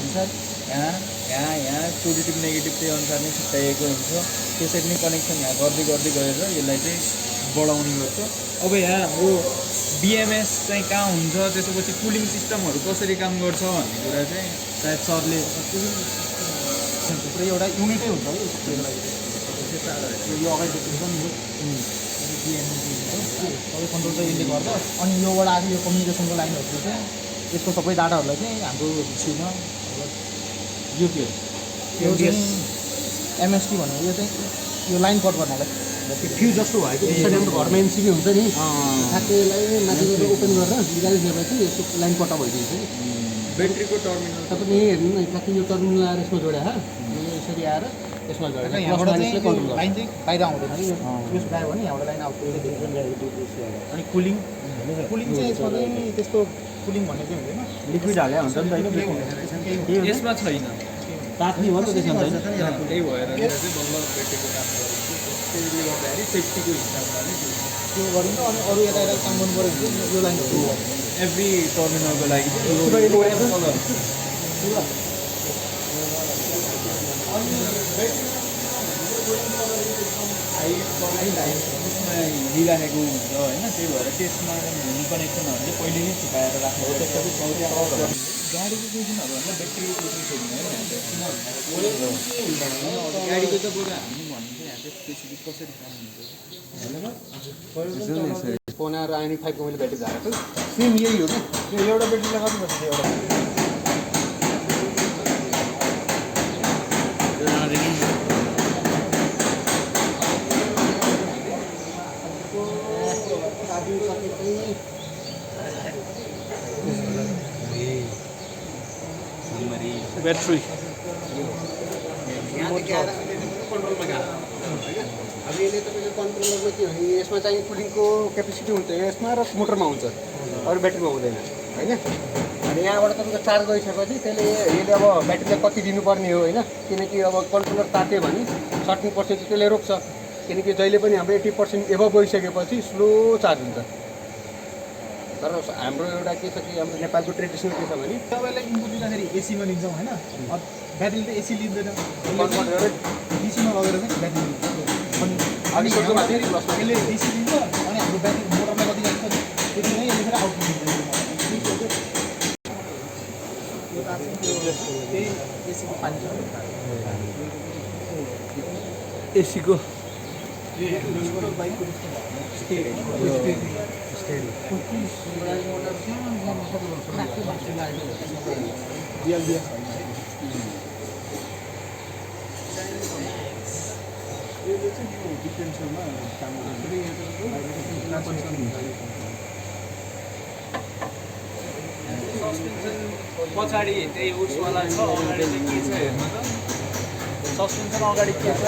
अनुसार यहाँ positive negative त्यही अनुसार नै छुट्याइएको हुन्छ। त्यसरी नै कनेक्सन यहाँ गर्दै गर्दै गएर यसलाई चाहिँ बढाउने गर्छ। अब यहाँ हाम्रो BMS चाहिँ कहाँ हुन्छ, त्यसपछि कुलिङ सिस्टमहरू कसरी काम गर्छ भन्ने कुरा चाहिँ सायद सरले पुरै एउटा युनिटै हुन्छ है यसको लागि। यो अगाडि देख्नुहुन्छ नि यो सबै कन्ट्रोल चाहिँ यसले गर्छ। अनि योबाट आएको यो कम्युनिकेसनको लाइनहरू चाहिँ यसको सबै डाटाहरूलाई चाहिँ हाम्रो भिसीमा यो के यो चाहिँ MST भनेको यो चाहिँ यो लाइन कट गर्नलाई त्यो फ्युज जस्तो भएको त्यसरी हाम्रो घरमा MCB हुन्छ नि ठ्याक्कैलाई माथिबाट ओपन गरेर निकालिदिएपछि यसको लाइन कट भइदिन्छ नि। ब्याट्रीको टर्मिनल तपाईँले यही हेर्नु न ठ्याक्कै यो टर्मिनल आएर यसमा जोड्या यसरी आएर यसमा जोडेर लाइन चाहिँ बाहिर आउँदैन कि यो गयो भने यहाँबाट लाइन आउँछ। अनि कुलिङ चाहिँ यसमा चाहिँ त्यस्तो कुलिङ भन्ने चाहिँ हुँदैन, लिक्विड हाले हुन्छ नि त होइन, यसमा छैन। तात्ने हो नि त त्यसमा त्यही भएर चाहिँ बल्ल ब्याट्रीको काम गरिन्छ। त्यसले गर्दाखेरि सेफ्टीको हिसाबमा नै त्यो गरिन्छ। अनि अरू यता यता काम गर्नु पऱ्यो भने यो लाइनहरू एभ्री टर्मिनलको लागि त्यसमा हिँडिराखेको हुन्छ होइन। त्यही भएर त्यसमा हुने कनेक्सनहरू चाहिँ पहिले नै छुपाएर राख्नु हो। गाडीको क्वेसनहरू भन्दा ब्याट्रीको क्वेसन सोध्नु है गाडीको चाहिँ बरु हामी भनिन्छ यहाँ चाहिँ स्पेसिफिक कसरी काम हुन्छ। फोनाएर IN5 को मैले ब्याट्री झारेको सेम यही हो क्या। एउटा ब्याट्रीलाई कति पर्छ एउटा ब्याट्री अब यसले तपाईँको कन्ट्रोलरमा के भने यसमा चाहिँ कुलिङको क्यापेसिटी हुन्छ यसमा र मोटरमा हुन्छ, अरू ब्याट्रीमा हुँदैन होइन। अनि यहाँबाट तपाईँको चार्ज गरिसकेपछि त्यसले यसले अब ब्याट्रीलाई कति दिनुपर्ने हो होइन, किनकि अब कन्ट्रोलर तात्यो भने 30% त्यसले रोक्छ। किनकि जहिले पनि हाम्रो 80% एभव गइसकेपछि स्लो चार्ज हुन्छ। तर हाम्रो एउटा के छ कि हाम्रो नेपालको ट्रेडिसनल के छ भने तपाईँलाई इनपुट दिँदाखेरि एसीमा लिन्छौँ होइन, ब्याट्रीले त एसी लिँदैन, डीसीमा लगेर चाहिँ ब्याट्री लिन्छ। अनि फेरि यसले डीसी दिन्छ अनि हाम्रो ब्याट्री मोटरमा कति जान्छ त्यति नै यसले फेरि आउटपुट दिन्छ। त्यही एसीको पानी छ एसीको पछाडि त्यही उड्सवाला छ, अगाडि चाहिँ के छ हेर्नु त। सस्पेन्सन अगाडि के छ